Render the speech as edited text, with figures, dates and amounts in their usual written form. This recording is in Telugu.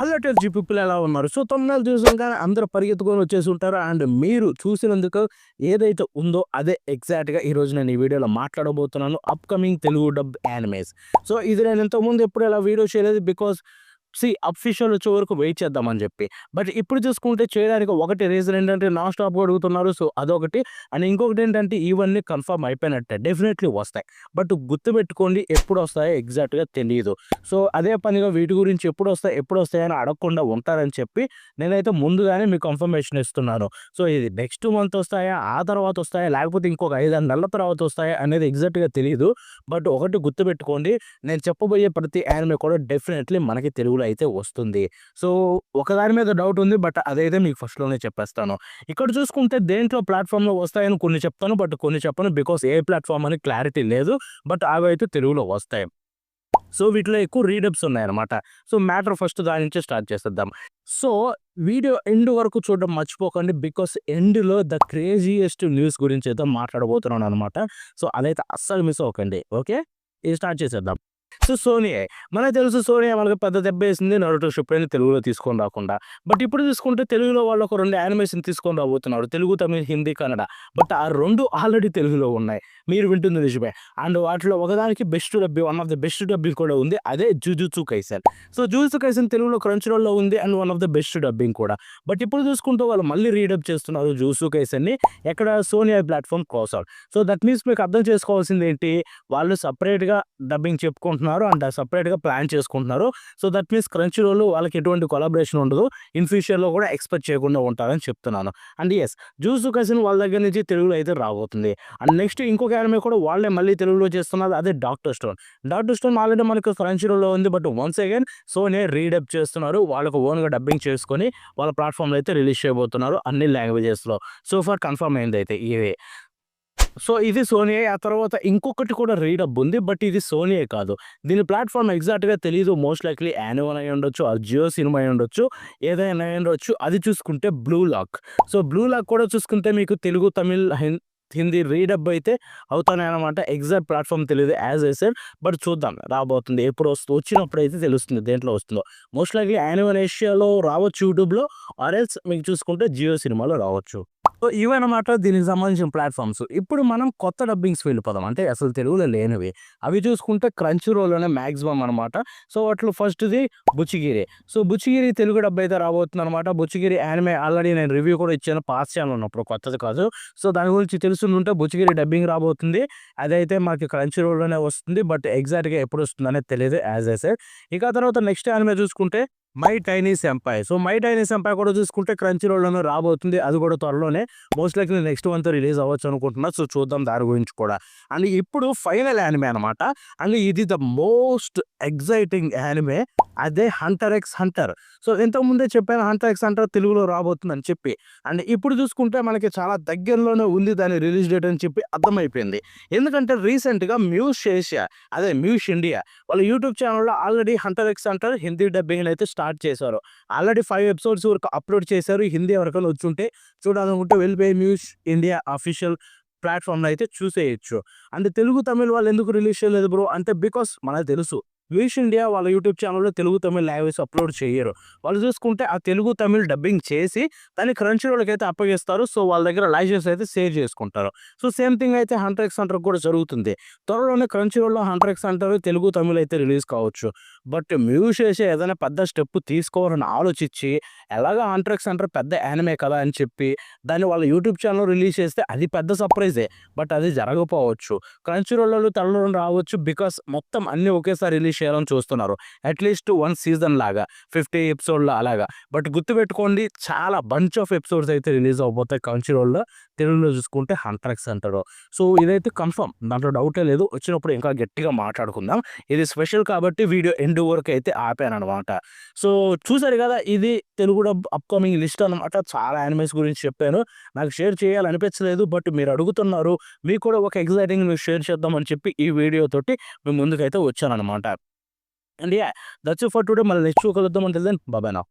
హలో జీ పీపుల్ ఎలా ఉన్నారు? సో తమ్ముళ్ళు చూసాగానే అందరూ పరిగెత్తుకొని వచ్చేసి ఉంటారు. అండ్ మీరు చూసినందుకు ఏదైతే ఉందో అదే ఎగ్జాక్ట్‌గా ఈరోజు నేను ఈ వీడియోలో మాట్లాడబోతున్నాను. Upcoming Telugu dub animes. So ఇది నేను ఇంతకుముందు ఎప్పుడు ఇలా వీడియో చేయలేదు. బికాజ్ అఫీషియల్ వచ్చే వరకు వెయిట్ చేద్దామని చెప్పి. బట్ ఇప్పుడు చూసుకుంటే చేయడానికి ఒకటి రీజన్ ఏంటంటే నాన్ స్టాప్‌గా అడుగుతున్నారు. సో అదొకటి. అండ్ ఇంకొకటి ఏంటంటే ఇవన్నీ కన్ఫర్మ్ అయిపోయినట్టే. డెఫినెట్‌లీ వస్తాయి. బట్ గుర్తుపెట్టుకోండి ఎప్పుడొస్తాయో ఎగ్జాక్ట్‌గా తెలీదు. సో అదే పనిగా వీటి గురించి ఎప్పుడొస్తాయని అడగకుండా ఉంటారని చెప్పి నేనైతే ముందుగానే మీకు కన్ఫర్మేషన్ ఇస్తున్నాను. సో ఇది నెక్స్ట్ మంత్ వస్తాయా? ఆ తర్వాత వస్తాయా? లేకపోతే ఇంకొక 5, 6 నెలల తర్వాత వస్తాయా? అనేది ఎగ్జాక్ట్‌గా తెలీదు. బట్ ఒకటి గుర్తుపెట్టుకోండి. నేను చెప్పబోయే ప్రతి యానిమే కూడా డెఫినెట్‌లీ మనకి తెలుగులో అయితే వస్తుంది. సో ఒకదాని మీద డౌట్ ఉంది. బట్ అదైతే మీకు ఫస్ట్‌లోనే చెప్పేస్తాను. ఇక్కడ చూసుకుంటే దేంట్లో ప్లాట్‌ఫామ్‌లో వస్తాయని కొన్ని చెప్తాను. బట్ కొన్ని చెప్పను. బికాజ్ ఏ ప్లాట్‌ఫామ్ అని క్లారిటీ లేదు. బట్ అవైతే తెలుగులో వస్తాయి. సో వీటిలో ఎక్కువ రీడప్స్ ఉన్నాయన్నమాట. సో మ్యాటర్ ఫస్ట్ దాని నుంచే స్టార్ట్ చేసేద్దాం. సో వీడియో ఎండ్ వరకు చూడడం మర్చిపోకండి. బికాస్ ఎండ్‌లో ద క్రేజియెస్ట్ న్యూస్ గురించి అయితే మాట్లాడబోతున్నాను అనమాట. సో అదైతే అస్సలు మిస్ అవ్వకండి. ఓకే. ఇది స్టార్ట్ చేసేద్దాం. సో సోనియే. మనకు తెలుసు సోనియా మనకు పెద్ద దెబ్బేసింది 'నరుటో షిప్పుడెన్‌ని' తెలుగులో తీసుకొని రాకుండా. బట్ ఇప్పుడు చూసుకుంటే తెలుగులో వాళ్ళు ఒక 2 యానిమేషన్ తీసుకొని రాబోతున్నారు. తెలుగు, తమిళ్, హిందీ, కన్నడ. బట్ ఆ 2 ఆల్రెడీ తెలుగులో ఉన్నాయి. మీరు వింటుంది నిజమే. అండ్ వాటిలో ఒకదానికి one of the best dubbing కూడా ఉంది. అదే 'Jujutsu Kaisen'. So 'Jujutsu Kaisen' తెలుగులో క్రంచ్ రోల్‌లో ఉంది. And one of the best dubbing కూడా. బట్ ఇప్పుడు చూసుకుంటే వాళ్ళు మళ్ళీ రీడబ్ చేస్తున్నారు 'జుజుత్సు కైసెన్‌ని' ఎక్కడ సోనియా platform cross out. So that means మీకు అర్థం చేసుకోవాల్సింది ఏంటి? వాళ్ళు సెపరేట్‌గా డబ్బింగ్ చెప్పుకుంటున్నారు. అండ్ సెపరేట్‌గా ప్లాన్ చేసుకుంటున్నారు. So that means Crunchyroll వాళ్ళకి ఎటువంటి కొలాబరేషన్ ఉండదు. ఇన్ ఫ్యూచర్‌లో కూడా ఎక్స్‌పెక్ట్ చేయకుండా ఉంటారని చెప్తున్నాను. అండ్ యెస్ 'జుజుత్సు కైసెన్' వాళ్ళ దగ్గర నుంచి తెలుగులో అయితే రాబోతుంది. అండ్ నెక్స్ట్ ఇంకొక యానిమే కూడా వాళ్ళే మళ్ళీ తెలుగులో చేస్తున్నారు. అదే 'doctor stone'. 'Doctor stone' already మనకు క్రంచ్ రోల్‌లో ఉంది. బట్ వన్స్ అగైన్ సోనీ రీడబ్ చేస్తున్నారు. వాళ్ళకు ఓన్‌గా డబ్బింగ్ చేసుకొని వాళ్ళ ప్లాట్‌ఫామ్‌లో అయితే రిలీజ్ చేయబోతున్నారు అన్ని లాంగ్వేజెస్‌లో. సో ఫార్ కన్ఫర్మ్ అయిందయితే ఇవే. సో ఇది సోనీయే. ఆ తర్వాత ఇంకొకటి కూడా రీడబ్ ఉంది. బట్ ఇది సోనీయే కాదు. దీని ప్లాట్‌ఫార్మ్ ఎగ్జాక్ట్‌గా తెలీదు. మోస్ట్ లైక్లీ యానిమల్ అయ్యుండొచ్చు, ఆర్ జియో సినిమా అయ్యుండొచ్చు. ఏదైనా అయ్యుండొచ్చు. అది చూసుకుంటే 'బ్లూ లాక్'. సో 'బ్లూ లాక్' కూడా చూసుకుంటే మీకు తెలుగు, తమిళ్, హిందీ రీడబ్ అయితే అవుతాయనమాట. ఎగ్జాక్ట్ ప్లాట్‌ఫార్మ్ తెలీదు యాజ్ ఐ సెడ్. బట్ చూద్దాం రాబోతుంది. వచ్చినప్పుడైతే తెలుస్తుంది దేంట్లో వస్తుందో. మోస్ట్ లైక్లీ యానిమల్ ఏషియాలో రావచ్చు యూట్యూబ్‌లో. ఆర్ ఎల్స్ మీకు చూసుకుంటే జియో సినిమాలో రావచ్చు. సో ఇవన్నమాట దీనికి సంబంధించిన ప్లాట్‌ఫార్మ్స్. ఇప్పుడు మనం కొత్త డబ్బింగ్స్ వెళ్ళిపోదాం. అంటే అసలు తెలుగులో లేనివి. అవి చూసుకుంటే క్రంచ్ రోల్‌లోనే మాక్సిమం అనమాట. సో వాటిలో ఫస్ట్‌ది 'బుచ్చిగిరి'. సో 'బుచ్చిగిరి' తెలుగు డబ్ అయితే రాబోతుందనమాట. 'బుచ్చిగిరి' యానిమే ఆల్రెడీ నేను రివ్యూ కూడా ఇచ్చాను పాత ఛానెల్ ఉన్నప్పుడు కొత్తది కాదు. సో దాని గురించి తెలుసుండుంటే 'బుచ్చిగిరి' డబ్బింగ్ రాబోతుంది. అదైతే మనకి క్రంచ్ రోల్‌లోనే వస్తుంది. బట్ ఎగ్జాక్ట్‌గా ఎప్పుడొస్తుందనేది తెలీదు యాజ్ ఐ సెడ్. ఇక ఆ తర్వాత నెక్స్ట్ యానిమే చూసుకుంటే 'My Tiny Senpai'. So 'My Tiny Senpai' కూడా చూసుకుంటే క్రంచ్ రోల్‌లోనే రాబోతుంది. అది కూడా త్వరలోనే most likely next month release అవ్వచ్చు అనుకుంటున్నా. సో చూద్దాం దాని గురించి కూడా. అండ్ ఇప్పుడు ఫైనల్ యానిమే అనమాట. అండ్ ఇది ద మోస్ట్ ఎక్సైటింగ్ యానిమే. అదే 'హంటర్ ఎక్స్ హంటర్'. సో ఇంతకుముందే చెప్పాను 'హంటర్ ఎక్స్ హంటర్' తెలుగులో రాబోతుందని చెప్పి. అండ్ ఇప్పుడు చూసుకుంటే మనకి చాలా దగ్గరలోనే ఉంది దాని రిలీజ్ డేట్ అని చెప్పి అర్థమైపోయింది. ఎందుకంటే రీసెంట్‌గా మ్యూస్ ఏషియా అదే మ్యూస్ ఇండియా వాళ్ళ యూట్యూబ్ ఛానెల్‌లో already 'Hunter x Hunter' Hindi డబ్బింగ్‌ని అయితే స్టార్ట్ చేశారు. ఆల్రెడీ 5 ఎపిసోడ్స్ వరకు అప్‌లోడ్ చేశారు. హిందీ ఎవరికైనా వచ్చుంటే చూడాలనుకుంటే వెళ్ళిపోయి మ్యూస్ ఇండియా అఫీషియల్ ప్లాట్‌ఫామ్‌లో అయితే చూసేయొచ్చు. అంటే తెలుగు, తమిళ్ వాళ్ళు ఎందుకు రిలీజ్ చేయలేదు బ్రో అంటే బికాస్ మనకు తెలుసు. మ్యూస్ ఇండియా వాళ్ళ యూట్యూబ్ ఛానెల్‌లో తెలుగు, తమిళ్ లాంగ్వేజ్ అప్‌లోడ్ చెయ్యరు. వాళ్ళు చూసుకుంటే ఆ తెలుగు, తమిళ్ డబ్బింగ్ చేసి దాన్ని క్రంచ్ రోల్‌కైతే అప్పగిస్తారు. సో వాళ్ళ దగ్గర లైసెన్స్ అయితే సేవ్ చేసుకుంటారు. సో సేమ్ థింగ్ అయితే 'హంటర్ ఎక్స్ హంటర్' కూడా జరుగుతుంది. త్వరలోనే క్రంచ్ రోల్‌లో 'Hunter x Hunter' Telugu, Tamil అయితే రిలీజ్ కావచ్చు. బట్ మ్యూస్ ఏషియా ఏదైనా పెద్ద స్టెప్ తీసుకోవాలని ఆలోచించి ఎలాగో 'హంటర్ ఎక్స్ హంటర్' పెద్ద యానిమే కదా అని చెప్పి దాన్ని వాళ్ళ యూట్యూబ్ ఛానెల్‌లో రిలీజ్ చేస్తే అది పెద్ద సర్ప్రైజే. బట్ అది జరగకపోవచ్చు. క్రంచ్ రోల్‌లో తమిళ్‌లో రావచ్చు. బికాస్ మొత్తం అన్నీ ఒకేసారి రిలీజ్ చేయాలని చూస్తున్నారు. అట్‌లీస్ట్ 1 సీజన్ లాగా 50 ఎపిసోడ్‌ల అలాగా. బట్ గుర్తుపెట్టుకోండి చాలా బంచ్ ఆఫ్ ఎపిసోడ్స్ అయితే రిలీజ్ అవ్వబోతాయి క్రంచ్ రోల్‌లో. తెలుగులో చూసుకుంటే 'హంటర్ ఎక్స్ హంటర్'. సో ఇదైతే కన్ఫర్మ్. దాంట్లో డౌటే లేదు. వచ్చినప్పుడు ఇంకా గట్టిగా మాట్లాడుకుందాం. ఇది స్పెషల్ కాబట్టి వీడియో ఎండ్ వరకు అయితే ఆపాననమాట. సో చూసారు కదా! ఇది తెలుగు డబ్ అప్‌కమింగ్ లిస్ట్ అనమాట. చాలా యానిమేస్ గురించి చెప్పాను. నాకు షేర్ చేయాలనిపించలేదు. బట్ మీరు అడుగుతున్నారు. మీకు కూడా ఒక ఎక్సైటింగ్ న్యూస్ షేర్ చేద్దామని చెప్పి ఈ వీడియో తోటి మీ ముందుకైతే వచ్చాననమాట. And that's it for today. మళ్ళీ నెక్స్ట్ కలుద్దాం. Until then bye bye now.